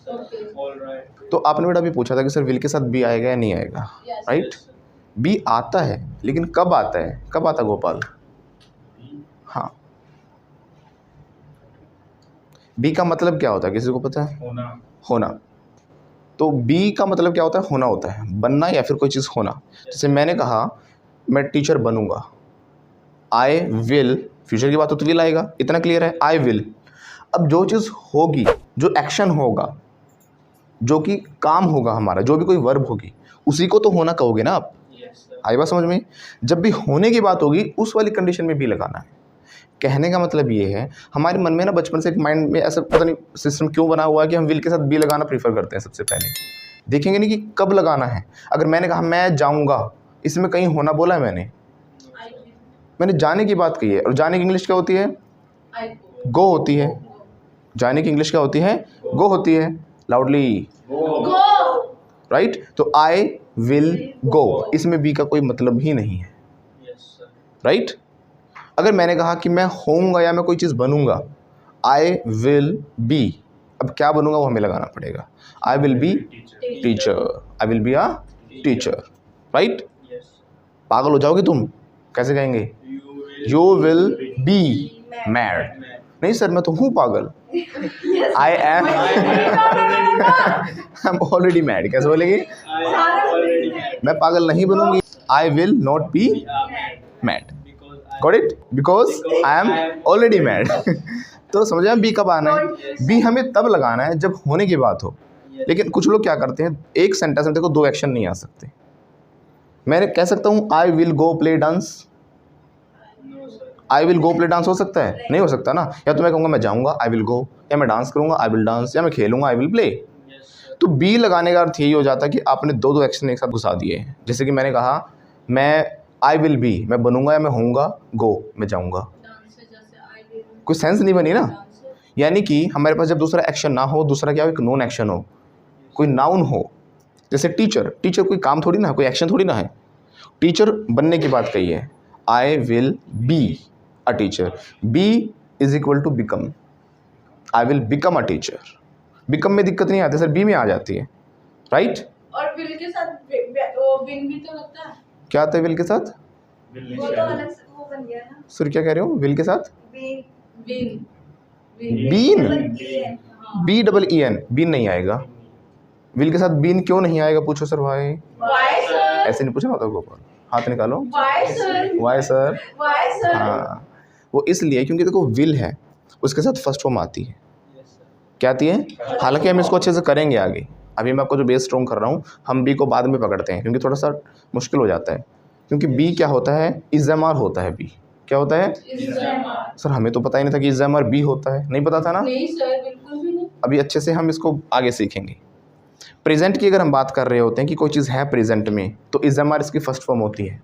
तो आपने बेटा अभी पूछा था कि सर विल के साथ बी आएगा या नहीं आएगा, राइट? बी आता है, लेकिन कब आता है, कब आता गोपाल? हाँ, बी का मतलब क्या होता है, किसी को पता है? होना। तो बी का मतलब क्या होता है? होना होता है, बनना या फिर कोई चीज़ होना। जैसे मैंने कहा मैं टीचर बनूंगा, आई विल, फ्यूचर की बात हो तो विल आएगा, इतना क्लियर है, आई विल। अब जो चीज़ होगी, जो एक्शन होगा, जो कि काम होगा हमारा, जो भी कोई वर्ब होगी, उसी को तो होना कहोगे ना आप। आई बात समझ में? जब भी होने की बात होगी उस वाली कंडीशन में भी लगाना है। कहने का मतलब ये है, हमारे मन में ना बचपन से एक माइंड में ऐसा पता नहीं सिस्टम क्यों बना हुआ है कि हम विल के साथ बी लगाना प्रीफर करते हैं। सबसे पहले देखेंगे नहीं कि कब लगाना है। अगर मैंने कहा मैं जाऊंगा, इसमें कहीं होना बोला है मैंने जाने की बात कही है, और जाने की इंग्लिश क्या होती है? गो होती है। जाने की इंग्लिश क्या होती है? गो होती है। Loudly, right? तो आई विल गो, इसमें बी का कोई मतलब ही नहीं है, राइट? अगर मैंने कहा कि मैं होऊंगा या मैं कोई चीज़ बनूंगा, आई विल बी, अब क्या बनूंगा वो हमें लगाना पड़ेगा। आई will B teacher, I will be a teacher, right? पागल हो जाओगे तुम, कैसे कहेंगे? You will be mad. नहीं सर मैं तो हूँ पागल, आई एम ऑलरेडी मैड। कैसे बोलेगी? मैं पागल नहीं बनूंगी, I will not be mad. Got it? Because I am already mad. तो समझ में बी कब आना है? बी हमें तब लगाना है जब होने की बात हो। लेकिन कुछ लोग क्या करते हैं, एक सेंटेंस में देखो दो एक्शन नहीं आ सकते। मैंने कह सकता हूँ आई will go play dance, I will go play dance हो सकता है? नहीं हो सकता ना। या तो मैं कहूँगा मैं जाऊँगा, आई विल गो, या मैं डांस करूँगा, आई विल डांस, या मैं खेलूँगा, आई विल प्ले। तो बी लगाने का अर्थ यही हो जाता है कि आपने दो दो एक्शन एक साथ घुसा दिए हैं। जैसे कि मैंने कहा मैं आई विल बी, मैं बनूंगा या मैं होऊंगा, गो, मैं जाऊँगा। कोई सेंस नहीं बनी ना। यानी कि हमारे पास जब दूसरा एक्शन ना हो, दूसरा क्या हो, एक नॉन एक्शन हो, कोई नाउन हो। जैसे टीचर, टीचर कोई काम थोड़ी ना है, कोई एक्शन थोड़ी ना है। टीचर बनने की बात कही है, I will be a teacher. Be is equal to become, I will become a teacher. Become में दिक्कत नहीं आती सर, बी में आ जाती है, राइट? और विल के साथ विन भी तो लगता है। क्या आता है विल के साथ? वो तो अलग से वो बन गया ना। सर क्या कह रहे हो? विल के साथ been, been, B double E N, been नहीं आएगा। विल के साथ बीन क्यों नहीं आएगा पूछो सर भाई। ऐसे नहीं पूछना होता गोपाल, हाथ निकालो। Why sir? हाँ, वो इसलिए क्योंकि देखो विल है, उसके साथ फर्स्ट फॉर्म आती है। क्या आती है? हालांकि हम इसको अच्छे से करेंगे आगे। अभी मैं आपको जो बेस स्ट्रॉन्ग कर रहा हूँ, हम बी को बाद में पकड़ते हैं क्योंकि थोड़ा सा मुश्किल हो जाता है। क्योंकि बी क्या होता है? इज़्ज़ामार होता है। बी क्या होता है? सर हमें तो पता ही नहीं था कि इज़्ज़ामार बी होता है, नहीं पता था ना? नहीं सर, बिल्कुल भी नहीं। अभी अच्छे से हम इसको आगे सीखेंगे। प्रेजेंट की अगर हम बात कर रहे होते हैं कि कोई चीज़ है प्रेजेंट में, तो इज़्ज़ामार इसकी फर्स्ट फॉर्म होती है।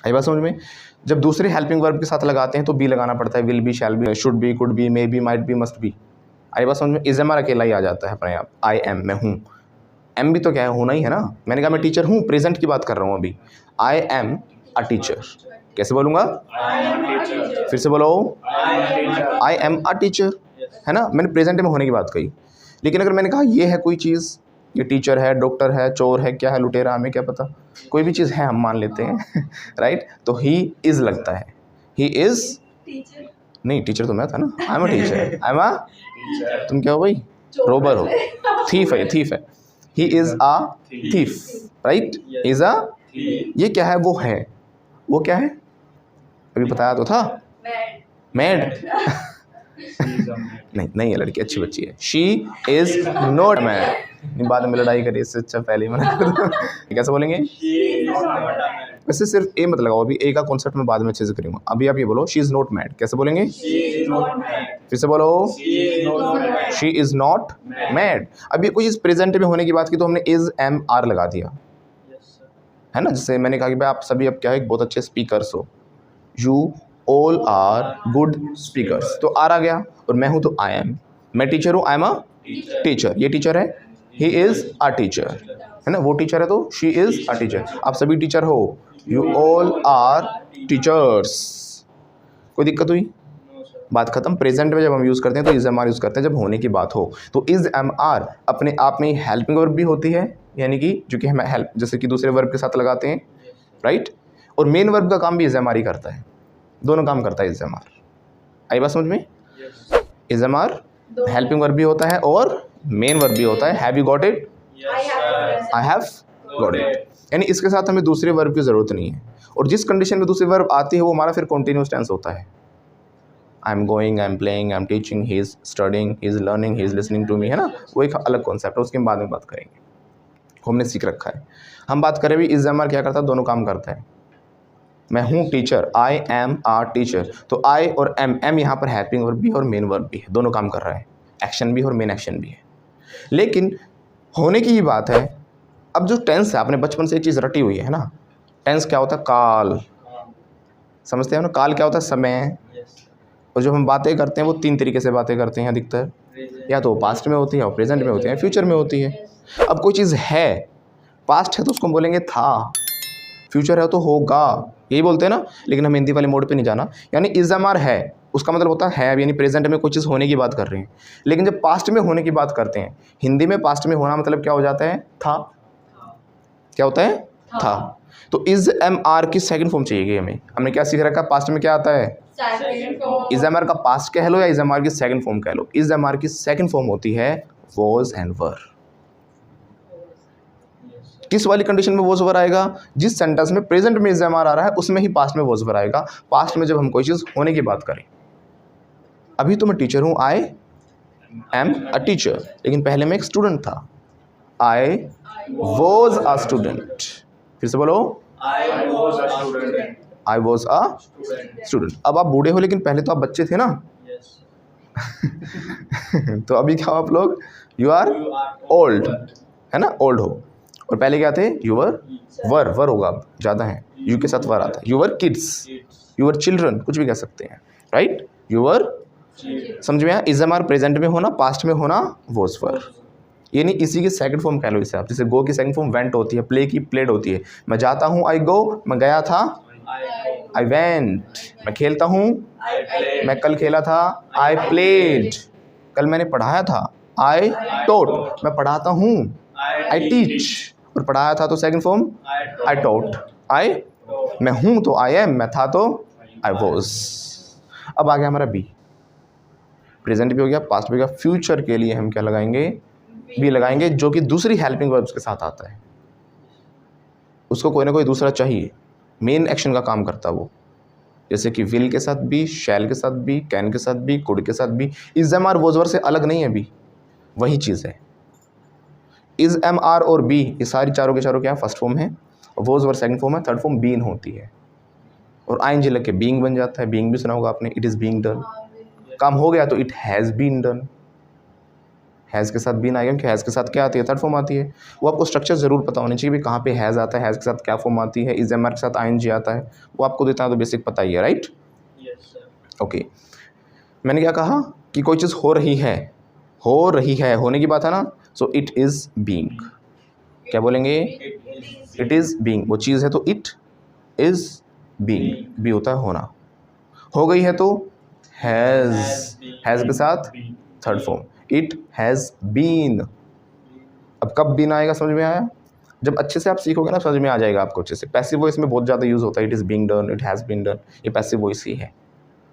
आई बात समझ में? जब दूसरे हेल्पिंग वर्ब के साथ लगाते हैं तो बी लगाना पड़ता है। Will be, shall be, should be, could be, may be, might be, must be. आई बात समझ में? इज़्ज़ामार अकेला ही आ जाता है अपने आप। आई एम, मैं हूँ। एम भी तो क्या है? होना ही है ना। मैंने कहा मैं टीचर हूँ, प्रेजेंट की बात कर रहा हूँ अभी। I am a teacher. कैसे बोलूँगा? फिर से बोलो, आई एम अ टीचर, है ना। मैंने प्रेजेंट में होने की बात कही। लेकिन अगर मैंने कहा ये है कोई चीज़, ये टीचर है, डॉक्टर है, चोर है, क्या है, लुटेरा, हमें क्या पता, कोई भी चीज़ है हम मान लेते हैं राइट? तो ही इज़ लगता है। ही इज़ टीचर नहीं, टीचर तो मैं था ना। I am a teacher, I am a, तुम क्या हो भाई? रोबर हो, थीफ है, थीफ है। He is a thief, right? Is a, ये क्या है? वो है, वो क्या है? अभी बताया तो था, मैड। नहीं नहीं, ये लड़की अच्छी बच्ची है। She is not mad. बाद में लड़ाई करी, इससे अच्छा पहले ही मना कर दो। कैसे बोलेंगे? वैसे सिर्फ ए मत लगाओ, अभी ए का कॉन्सेप्ट मैं बाद में अच्छे से करूँगा। अभी आप ये बोलो, शी इज नॉट मैड। कैसे बोलेंगे? फिर से बोलो, शी इज नॉट मैड। अभी कोई इस प्रेजेंट में होने की बात की तो हमने इज एम आर लगा दिया, है ना। जैसे मैंने कहा कि भाई आप सभी अब क्या है, बहुत अच्छे स्पीकर्स हो। You all are good speakers, तो आर आ गया। और मैं हूँ तो आई एम, मैं टीचर हूँ, आई एम अ टीचर। ये टीचर है, ही इज़ अ टीचर, है ना। वो टीचर है तो शी इज़ अ टीचर। आप सभी टीचर हो, यू ऑल आर टीचर्स। कोई दिक्कत हुई? बात खत्म। प्रेजेंट में जब हम यूज़ करते हैं तो इज एम आर यूज़ करते हैं जब होने की बात हो। तो इज एम आर अपने आप में हेल्पिंग वर्ब भी होती है, यानी कि जो कि हम हेल्प जैसे कि दूसरे वर्ब के साथ लगाते हैं, राइट। और मेन वर्ब का काम भी इज एम आर ही करता है, दोनों काम करता है इज एम आर। आई बात समझ में? Is am are helping verb भी होता है और मेन वर्ब भी होता है। Have you got it? I have got it. यानी इसके साथ हमें दूसरे वर्ब की ज़रूरत नहीं है। और जिस कंडीशन में दूसरी वर्ब आती है वो हमारा फिर कॉन्टिन्यूस टेंस होता है। I am going, I am playing, I am teaching, he is studying, he is learning, he is listening to me, है ना। वो एक अलग कॉन्सेप्ट है, उसके बाद में बात करेंगे, हमने सीख रखा है। हम बात करें भी इज एम आर क्या करता है, दोनों काम करता है। मैं हूँ teacher, I am are teacher, तो आई और एम यहाँ पर हेल्पिंग वर्ब भी और मेन वर्ब भी है, दोनों काम कर रहा है, एक्शन भी और मेन एक्शन भी है। लेकिन होने की ही बात है। अब जो टेंस है, आपने बचपन से एक चीज़ रटी हुई है ना, टेंस क्या होता है? काल, समझते हैं ना। काल क्या होता है? समय। और जो हम बातें करते हैं वो 3 तरीके से बातें करते हैं अधिकतर, या तो पास्ट में होती है, और प्रेजेंट में होती है, फ्यूचर में होती है। अब कोई चीज़ है, पास्ट है तो उसको बोलेंगे था, फ्यूचर है तो होगा, यही बोलते हैं ना। लेकिन हम हिंदी वाले मोड पे नहीं जाना। यानी इज एम आर है, उसका मतलब होता है, यानी प्रेजेंट में कोई चीज़ होने की बात कर रहे हैं। लेकिन जब पास्ट में होने की बात करते हैं, हिंदी में पास्ट में होना मतलब क्या हो जाता है? था। क्या होता है? था। तो इज एम आर की सेकंड फॉर्म चाहिए हमें। हमने क्या सीख रखा? पास्ट में क्या आता है? इज एम आर का पास्ट कह लो या इज एम आर की सेकंड फॉर्म कह लो। इज एम आर की सेकंड फॉर्म होती है वॉज एंड वर। किस वाली कंडीशन में वॉज वर आएगा? जिस सेंटेंस में प्रेजेंट में इज एम आर आ रहा है उसमें ही पास्ट में वॉज वर आएगा। पास्ट में जब हम कोई चीज़ होने की बात करें। अभी तो मैं टीचर हूँ, आई एम अ टीचर, लेकिन पहले मैं एक स्टूडेंट था, आई वॉज अ स्टूडेंट। फिर से बोलो, आई वॉज अ स्टूडेंट। अब आप बूढ़े हो लेकिन पहले तो आप बच्चे थे ना। तो अभी क्या हो आप लोग? यू आर ओल्ड, है ना, ओल्ड हो। और पहले क्या थे? यू वर होगा, अब ज़्यादा है, यू के साथ वर आता है। You were kids, you were children, कुछ भी कह सकते हैं, राइट। यू वर, समझ में आया? इज एम आर प्रेजेंट में होना, पास्ट में होना वॉज वर। यानी इसी की सेकंड फॉर्म कह लो इसे आप। जैसे गो की सेकंड फॉर्म वेंट होती है, प्ले की प्लेड होती है। मैं जाता हूँ, आई गो, मैं गया था, आई वेंट। मैं खेलता हूँ, मैं कल खेला था, आई प्लेड। कल मैंने पढ़ाया था, आई टॉट। मैं पढ़ाता हूँ, आई टीच। और पढ़ाया था तो सेकंड फॉर्म आई टॉट। आई, मैं हूँ तो आई एम, मैं था तो आई वॉज। अब आ गया हमारा बी। प्रेजेंट भी हो गया, पास्ट भी हो गया। फ्यूचर के लिए हम क्या लगाएंगे? बी लगाएंगे, जो कि दूसरी हेल्पिंग वर्ब्स के साथ आता है। उसको कोई ना कोई दूसरा चाहिए, मेन एक्शन का काम करता है वो। जैसे कि विल के साथ भी, शैल के साथ भी, कैन के साथ भी, कुड के साथ भी। Is am are was were से अलग नहीं है बी, वही चीज़ है। इज एम आर और बी ये सारी चारों के चारों क्या फर्स्ट फॉर्म है, वॉज वर सेकंड फॉर्म है, थर्ड फॉर्म बीन होती है। और आईएनजी लग के बीइंग बन जाता है। बीइंग भी सुना होगा आपने, इट इज़ बीइंग डन। काम हो गया तो it has been done. Has के साथ बीन आएगा, क्योंकि हैज़ के साथ क्या आती है? थर्ड फॉर्म आती है। वो आपको स्ट्रक्चर ज़रूर पता होनी चाहिए भी कहाँ पे हैज़ आता है, हैज़ के साथ क्या फॉर्म आती है, इज एम आर के साथ आईएनजी आता है, वो आपको देता है तो बेसिक पता ही है, राइट। ओके, मैंने क्या कहा कि कोई चीज़ हो रही है, होने की बात है ना। So it is being. क्या बोलेंगे? It is being. वो चीज़ है तो इट इज़ बीइंग, बी होता है होना। हो गई है तो हैज़ के साथ third form, it has been. अब कब बीन आएगा समझ में आया? जब अच्छे से आप सीखोगे ना समझ में आ जाएगा आपको अच्छे से। पैसिव वॉइस में बहुत ज़्यादा यूज़ होता है, it is being done, it has been done, ये पैसिव वॉइस ही है।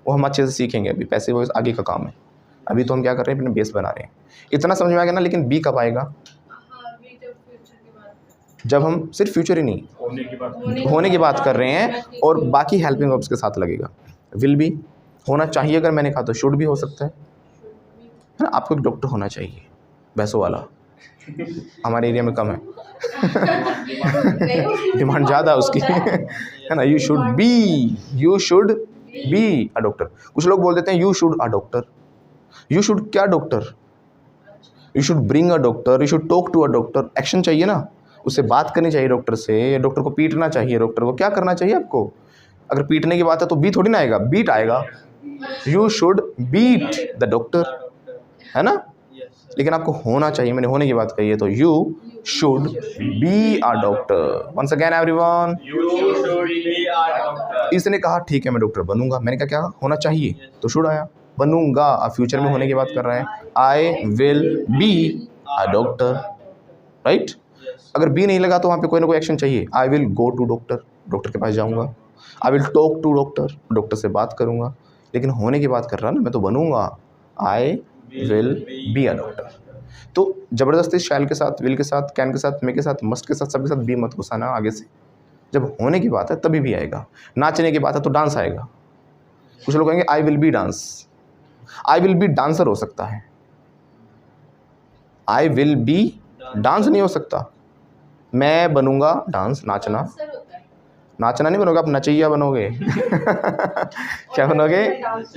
वो हम अच्छे से सीखेंगे अभी, पैसिव वॉइस आगे का काम है। अभी तो हम क्या कर रहे हैं, अपने बेस बना रहे हैं। इतना समझ में आ गया ना। लेकिन बी कब आएगा? जब हम सिर्फ फ्यूचर ही नहीं, होने की बात कर रहे हैं और बाकी हेल्पिंग वर्ब्स के साथ लगेगा। विल भी होना चाहिए, अगर मैंने कहा तो शुड भी हो सकता है ना। आपको एक डॉक्टर होना चाहिए, वैसो वाला, हमारे एरिया में कम है। डिमांड ज़्यादा उसकी, है ना। You should be a doctor. कुछ लोग बोल देते हैं you should a doctor. You should क्या doctor? You should bring a doctor, you should talk to a doctor. Action चाहिए ना, उससे बात करनी चाहिए डॉक्टर से, डॉक्टर को पीटना चाहिए, डॉक्टर को क्या करना चाहिए आपको। अगर पीटने की बात है तो बी थोड़ी ना आएगा, बीट आएगा। You should beat the doctor, है ना। लेकिन आपको होना चाहिए, मैंने होने की बात कही है, तो you should be a doctor. Once again everyone, इसने कहा ठीक है मैं डॉक्टर बनूंगा। मैंने कहा क्या होना चाहिए, तो शुड आया, बनूंगा, अब फ्यूचर में होने की बात कर रहा है, I will be a doctor, right. अगर बी नहीं लगा तो वहाँ पे कोई ना कोई एक्शन चाहिए, I will go to doctor, doctor के पास जाऊँगा, I will talk to doctor, doctor से बात करूँगा, लेकिन होने की बात कर रहा ना, मैं तो बनूंगा, आई विल बी अ डॉक्टर। तो ज़बरदस्ती शैल के साथ, विल के साथ, कैन के साथ, मे के साथ, मस्ट के साथ, सबके साथ बी मत घुसाना आगे से। जब होने की बात है तभी भी आएगा। नाचने की बात है तो डांस आएगा। कुछ लोग कहेंगे आई will B dance, I will B dancer हो सकता है, आई विल बी डांस नहीं हो सकता। मैं बनूंगा डांस, नाचना। डांसर होता है। नाचना नहीं बनोगे, आप नचैया बनोगे। क्या बनोगे?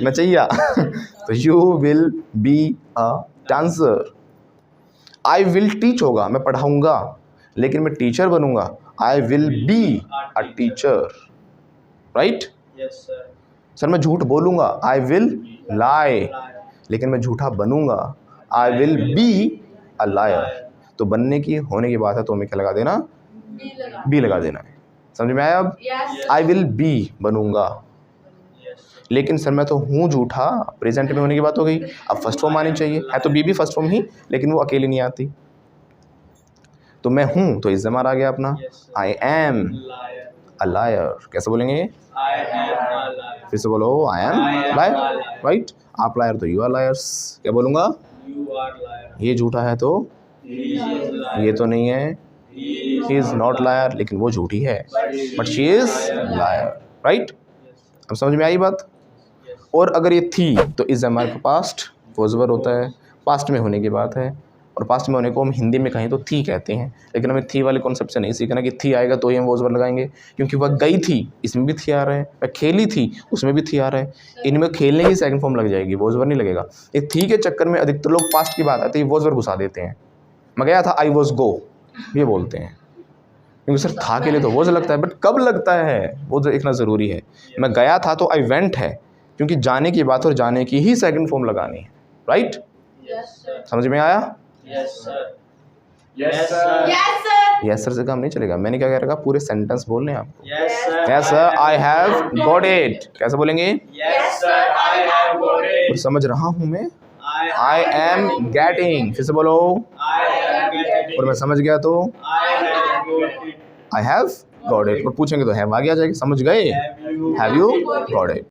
नचैया। तो you will be a dancer. I will teach होगा, मैं पढ़ाऊंगा, लेकिन मैं टीचर बनूंगा, आई will be a teacher, right. Sir मैं झूठ बोलूंगा, आई विल लाई, लेकिन मैं झूठा बनूंगा, आई विल बी अ लायर। तो बनने की, होने की बात है तो हमें क्या लगा देना? बी लगा देना है। समझ में आया अब? आई विल बी बनूंगा, लेकिन सर मैं तो हूँ झूठा, प्रेजेंट में होने की बात हो गई, अब फर्स्ट फॉर्म आनी चाहिए, है तो बी भी फर्स्ट फॉर्म ही, लेकिन वो अकेली नहीं आती। तो मैं हूँ तो इज़्ज़मार आ गया अपना, आई एम अ लायर। कैसे बोलेंगे? फिर से बोलो, आई एम लायर, राइट। आप लायर तो यू आर लायर्स। क्या बोलूँगा? ये झूठा है तो ये तो नहीं है, ही इज़ नॉट लायर, लेकिन वो झूठी है, but she is liar, right. अब समझ में आई बात? और अगर ये थी तो इज़ हमारे पास्ट वॉजवर होता है, पास्ट में होने की बात है, और पास्ट में होने को हम हिंदी में कहें तो थी कहते हैं, लेकिन हमें थी वाले कॉन्सेप्ट से नहीं सीखना कि थी आएगा तो ही हम वॉजवर लगाएंगे, क्योंकि वह गई थी इसमें भी थी आ रहा है, वह खेली थी उसमें भी थी आ रहा है, इनमें खेलने की सेकंड फॉर्म लग जाएगी, वॉजवर नहीं लगेगा। एक थी के चक्कर में अधिकतर लोग पास्ट की बात आती है वॉजवर घुसा देते हैं। मैं गया था, आई वॉज गो, ये बोलते हैं, क्योंकि सर था के लिए तो वॉज लगता है, बट कब लगता है वो देखना ज़रूरी है। मैं गया था तो आई वेंट है, क्योंकि जाने की बात और जाने की ही सेकंड फॉर्म लगानी है, राइट। समझ में आया? यस सर से काम नहीं चलेगा। मैंने क्या कह रखा? पूरे सेंटेंस बोलने हैं आपको। Yes sir I have got it. कैसे बोलेंगे? Yes sir, I have got it. और समझ रहा हूँ मैं, आई एम गेटिंग। फिर से बोलो, I am getting. और मैं समझ गया तो I have got it. I have got it. और पूछेंगे तो हैव आगे आ जाएगी। समझ गए? Have you? Have you got it.